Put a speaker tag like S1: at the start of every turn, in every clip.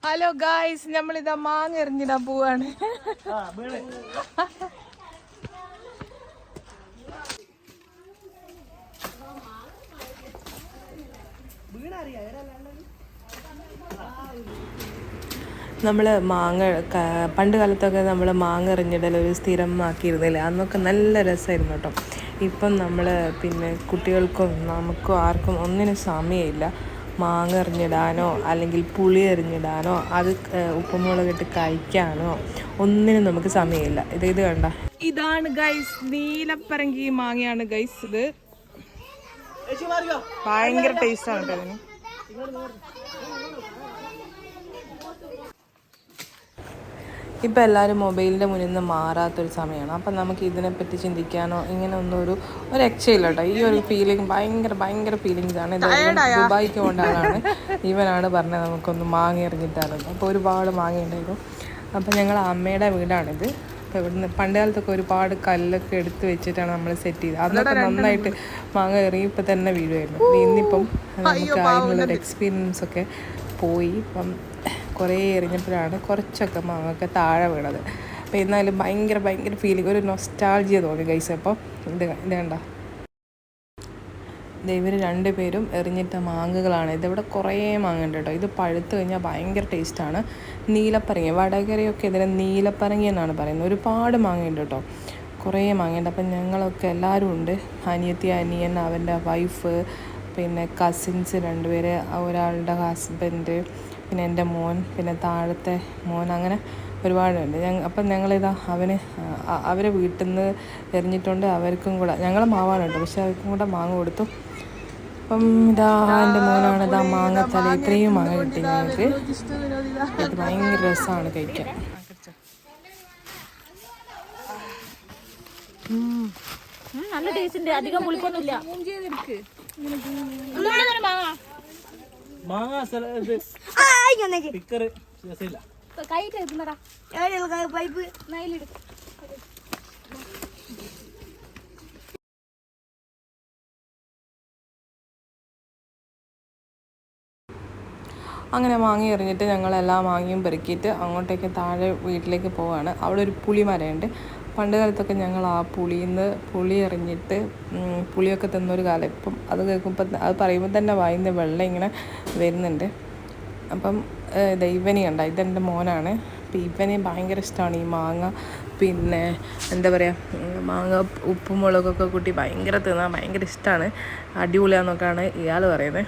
S1: Hello guys, നമ്മളിതാ മാങ്ങ എറിഞ്ഞിടാൻ പോവാണ്. നമ്മൾ മാങ്ങ പണ്ട് കാലത്തൊക്കെ നമ്മൾ മാങ്ങ എറിഞ്ഞിടൽ ഒരു സ്ഥിരമാക്കിയിരുന്നില്ല. അന്നൊക്കെ നല്ല രസമായിരുന്നു കേട്ടോ. ഇപ്പം നമ്മൾ പിന്നെ കുട്ടികൾക്കും നമുക്കും ആർക്കും ഒന്നിനും സമയമില്ല. മാങ്ങ എറിഞ്ഞിടാനോ അല്ലെങ്കിൽ പുളി എറിഞ്ഞിടാനോ അത് ഉപ്പുമുളകിട്ട് കഴിക്കാനോ ഒന്നിനും നമുക്ക് സമയമില്ല. ഇത് കണ്ട, ഇതാണ് ഗൈസ് നീലപ്പരങ്കി മാങ്ങയാണ് ഗൈസ്. ഇത് ഭയങ്കര ടേസ്റ്റാണ് കേട്ടോ ഇതിന്. ഇപ്പം എല്ലാവരും മൊബൈലിൻ്റെ മുന്നിൽ നിന്ന് മാറാത്തൊരു സമയമാണ്. അപ്പം നമുക്ക് ഇതിനെപ്പറ്റി ചിന്തിക്കാനോ ഇങ്ങനെ ഒന്നും ഒരു രക്ഷയില്ല കേട്ടോ. ഈ ഒരു ഫീലിംഗ് ഭയങ്കര ഫീലിങ്സാണ്. ദുബായിക്ക് കൊണ്ടാണ് ഇവനാണ് പറഞ്ഞത് നമുക്കൊന്ന് മാങ്ങ എറിഞ്ഞിട്ടായിരുന്നു. അപ്പോൾ ഒരുപാട് മാങ്ങ ഉണ്ടായിരുന്നു. അപ്പം ഞങ്ങൾ അമ്മയുടെ വീടാണിത്. അപ്പോൾ ഇവിടുന്ന് പണ്ട് കാലത്തൊക്കെ ഒരുപാട് കല്ലൊക്കെ എടുത്ത് വെച്ചിട്ടാണ് നമ്മൾ സെറ്റ് ചെയ്തത്. അന്നൊക്കെ നന്നായിട്ട് മാങ്ങ എറിയപ്പോൾ തന്നെ വീഴുമായിരുന്നു. ഇന്നിപ്പം നമുക്ക് അതിനുള്ളൊരു എക്സ്പീരിയൻസൊക്കെ പോയി. ഇപ്പം കുറേ എറിഞ്ഞപ്പോഴാണ് കുറച്ചൊക്കെ മാങ്ങൊക്കെ താഴെ വീണത്. അപ്പോൾ എന്നാലും ഭയങ്കര ഫീലിംഗ്, ഒരു നൊസ്റ്റാൾജിയ തോന്നി ഗൈസ്. അപ്പം ഇത് കണ്ട, ഇവർ രണ്ടുപേരും എറിഞ്ഞിട്ട മാങ്ങകളാണ്. ഇതിവിടെ കുറേ മാങ്ങ ഉണ്ട് കേട്ടോ. ഇത് പഴുത്ത് കഴിഞ്ഞാൽ ഭയങ്കര ടേസ്റ്റാണ്. നീലപ്പരങ്ങി, വടകരയൊക്കെ ഇതിനെ നീലപ്പരങ്ങി എന്നാണ് പറയുന്നത്. ഒരുപാട് മാങ്ങയുണ്ട് കേട്ടോ, കുറേ മാങ്ങയുണ്ട്. അപ്പം ഞങ്ങളൊക്കെ എല്ലാവരും ഉണ്ട്. അനിയൻ, അവൻ്റെ വൈഫ്, പിന്നെ കസിൻസ് 2 പേര്, ഒരാളുടെ ഹസ്ബൻഡ്, പിന്നെ എൻ്റെ മോൻ, പിന്നെ താഴത്തെ മോൻ, അങ്ങനെ ഒരുപാടുണ്ട്. അപ്പം ഞങ്ങളിതാ അവരെ വീട്ടിൽ നിന്ന് എറിഞ്ഞിട്ടുണ്ട്. അവർക്കും കൂടെ ഞങ്ങൾ മാവാണ് കേട്ടോ, പക്ഷെ അവർക്കും കൂടെ മാങ്ങ കൊടുത്തു. അപ്പം ഇതാ എൻ്റെ മോനാണ് ഇതാ മാങ്ങത്തല. ഇത്രയും മാങ്ങ കിട്ടി ഞങ്ങൾക്ക്. ഇത് ഭയങ്കര രസമാണ് കഴിക്കാൻ.
S2: നല്ല ടേസ്റ്റ്, അധികം പുളിപ്പൊന്നുമില്ല.
S1: അങ്ങനെ മാങ്ങ എറിഞ്ഞിട്ട് ഞങ്ങൾ എല്ലാ മാങ്ങയും പെറുക്കിയിട്ട് അങ്ങോട്ടേക്ക് താഴെ വീട്ടിലേക്ക് പോവുകയാണ്. അവിടെ ഒരു പുളിമരമുണ്ട്. പണ്ട് കാലത്തൊക്കെ ഞങ്ങൾ ആ പുളി എറിഞ്ഞിട്ട് പുളിയൊക്കെ തിന്നൊരു കാലം. ഇപ്പം അത് കേൾക്കുമ്പോൾ, അത് പറയുമ്പോൾ തന്നെ വായിന്ന് വെള്ളം ഇങ്ങനെ വരുന്നുണ്ട്. അപ്പം ഇവനെ കണ്ട, ഇതെൻ്റെ മോനാണ്. അപ്പം ഇവനെ ഭയങ്കര ഇഷ്ടമാണ് ഈ മാങ്ങ. പിന്നെ എന്താ പറയുക, മാങ്ങ ഉപ്പും മുളകൊക്കെ കൂട്ടി തിന്നാൻ ഭയങ്കര ഇഷ്ടമാണ്. അടിപൊളിയാന്നൊക്കെയാണ് ഇയാൾ പറയുന്നത്.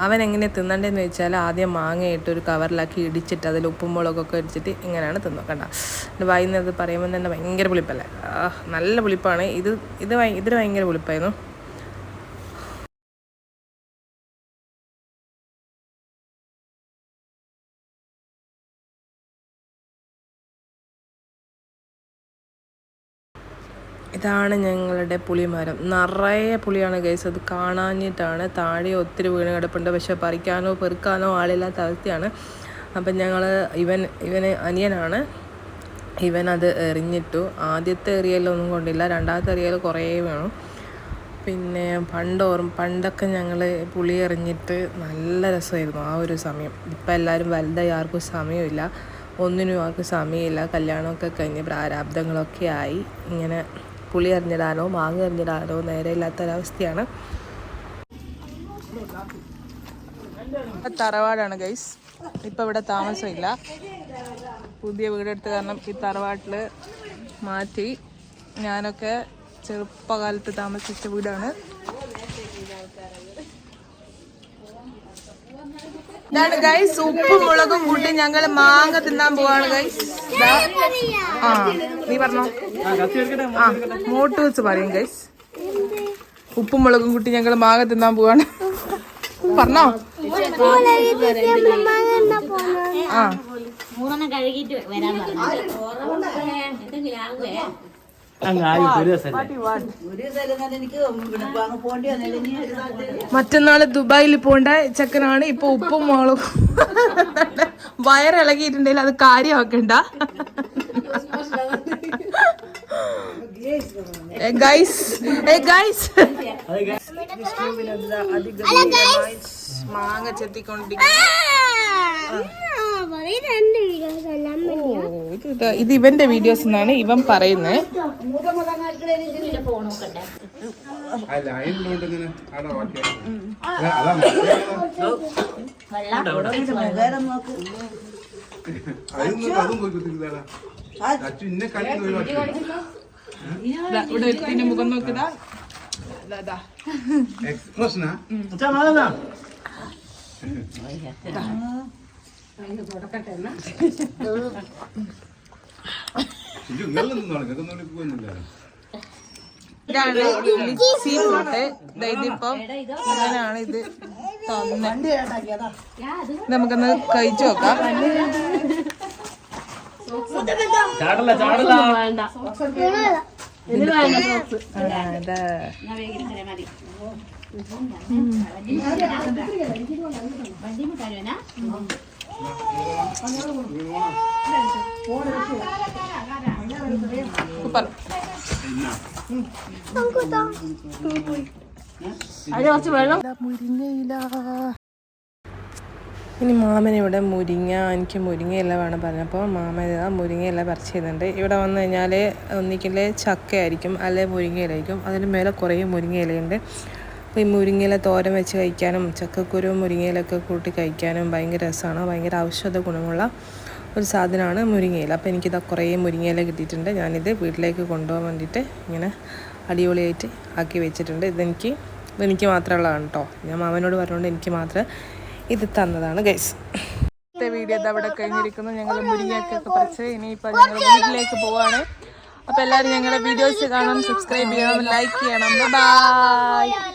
S1: അവൻ എങ്ങനെ തിന്നണ്ടേന്ന് വെച്ചാൽ ആദ്യം മാങ്ങയിട്ട് ഒരു കവറിലാക്കി ഇടിച്ചിട്ട് അതിൽ ഉപ്പും മുളകൊക്കെ ഇടിച്ചിട്ട് ഇങ്ങനെയാണ് തിന്നോക്കണ്ട. വൈകുന്നത് പറയുമ്പോൾ തന്നെ ഭയങ്കര പുളിപ്പല്ലേ, നല്ല പുളിപ്പാണ്. ഇതിന് ഭയങ്കര പുളിപ്പായിരുന്നു. ഇതാണ് ഞങ്ങളുടെ പുളിമരം. നിറയെ പുളിയാണ് ഗൈസ്. അത് കാണാഞ്ഞിട്ടാണ്. താഴെ ഒത്തിരി വീണ് കിടപ്പുണ്ട്, പക്ഷെ പറിക്കാനോ പെറുക്കാനോ ആളില്ലാത്ത അവസ്ഥയാണ്. അപ്പം ഇവന് അനിയനാണ്. ഇവൻ അത് എറിഞ്ഞിട്ടു. ആദ്യത്തെ എറിയലൊന്നും കൊണ്ടില്ല, രണ്ടാമത്തെ എറിയൽ കുറേ വേണം. പിന്നെ പണ്ടൊക്കെ ഞങ്ങൾ പുളി എറിഞ്ഞിട്ട് നല്ല രസമായിരുന്നു ആ ഒരു സമയം. ഇപ്പം എല്ലാവരും വലുതായി, ആർക്കും സമയമില്ല, ഒന്നിനും ആർക്കും സമയമില്ല. കല്യാണമൊക്കെ കഴിഞ്ഞ് പ്രാരാബ്ദങ്ങളൊക്കെ ആയി ഇങ്ങനെ പുളി എറിഞ്ഞിടാനോ മാങ്ങ എറിഞ്ഞിടാനോ നേരെയില്ലാത്തൊരവസ്ഥയാണ്. തറവാടാണ് ഗൈസ്. ഇപ്പം ഇവിടെ താമസമില്ല, പുതിയ വീടെടുത്ത് കാരണം ഈ തറവാട്ടിൽ മാറ്റി. ഞാനൊക്കെ ചെറുപ്പകാലത്ത് താമസിച്ച വീടാണ്. ഇതാണ് ഗൈസ്, ഉപ്പും മുളകും കൂട്ടി ഞങ്ങൾ മാങ്ങ തിന്നാൻ പോവാണ് ഗൈസ്. നീ പറഞ്ഞോ, മോട്ട് വെച്ച് പറയും ഗൈസ്. ഉപ്പും മുളകും കൂട്ടി ഞങ്ങൾ മാങ്ങ തിന്നാൻ പോവാണ്. പറഞ്ഞോ. മറ്റന്നാള് ദുബായിൽ പോണ്ട ചെക്കനാണ്. ഇപ്പൊ ഉപ്പും മുളകും വയറിളകിയിട്ടുണ്ടെങ്കിൽ അത് കാര്യമാക്കണ്ട ഗൈസ്. മാങ്ങ ചെത്തിക്കൊണ്ടിരിക്കുന്നു. ഇത് ഇവന്റെ വീഡിയോസ് എന്നാണ് ഇവൻ പറയുന്നത്. ഇവിടെ എത്തിന്റെ മുഖം നോക്കിയതാ
S3: എക്സ്പ്രഷനാ
S1: ഇതാണ് ലിച്ചി ഫ്രൂട്ട്. ഇതിപ്പം ഇങ്ങനെയാണ് ഇത് തന്നെ. നമുക്കൊന്ന് കഴിച്ചു നോക്കാം. സൂപ്പർ. മുരിങ്ങയില. ഇനി മാമനിവിടെ മുരിങ്ങ, എനിക്ക് മുരിങ്ങയില വേണം പറഞ്ഞപ്പോൾ മാമൻ ഇതാ മുരിങ്ങയില പറിച്ച് ചെയ്യുന്നുണ്ട്. ഇവിടെ വന്നു കഴിഞ്ഞാൽ ഒന്നിക്കൽ ചക്കയായിരിക്കും, അല്ലെങ്കിൽ മുരിങ്ങയിലായിരിക്കും. അതിന് മേലെ കുറേ മുരിങ്ങയിലയുണ്ട്. അപ്പോൾ ഈ മുരിങ്ങയില തോരൻ വെച്ച് കഴിക്കാനും ചക്കക്കുരു മുരിങ്ങയിലൊക്കെ കൂട്ടി കഴിക്കാനും ഭയങ്കര രസമാണ്. ഭയങ്കര ഔഷധ ഗുണമുള്ള ഒരു സാധനമാണ് മുരിങ്ങയില. അപ്പോൾ എനിക്കിതാ കുറേ മുരിങ്ങയില കിട്ടിയിട്ടുണ്ട്. ഞാനിത് വീട്ടിലേക്ക് കൊണ്ടുപോകാൻ വേണ്ടിയിട്ട് ഇങ്ങനെ അടിപൊളിയായിട്ട് ആക്കി വെച്ചിട്ടുണ്ട്. ഇതെനിക്ക് മാത്രമുള്ളതാണ് കേട്ടോ. ഞാൻ മാമനോട് പറഞ്ഞുകൊണ്ട് എനിക്ക് മാത്രം ഇത് തന്നതാണ് ഗൈസ്. ഇന്നത്തെ വീഡിയോ അവിടെ കഴിഞ്ഞിരിക്കുന്നു. ഞങ്ങൾ മുരിങ്ങയൊക്കെ പറിച്ച് ഇനിയിപ്പോൾ ഞങ്ങൾ വീട്ടിലേക്ക് പോവാണ്. അപ്പോൾ എല്ലാവരും ഞങ്ങളുടെ വീഡിയോസ് കാണാം, സബ്സ്ക്രൈബ് ചെയ്യണം, ലൈക്ക് ചെയ്യണം. ബൈ.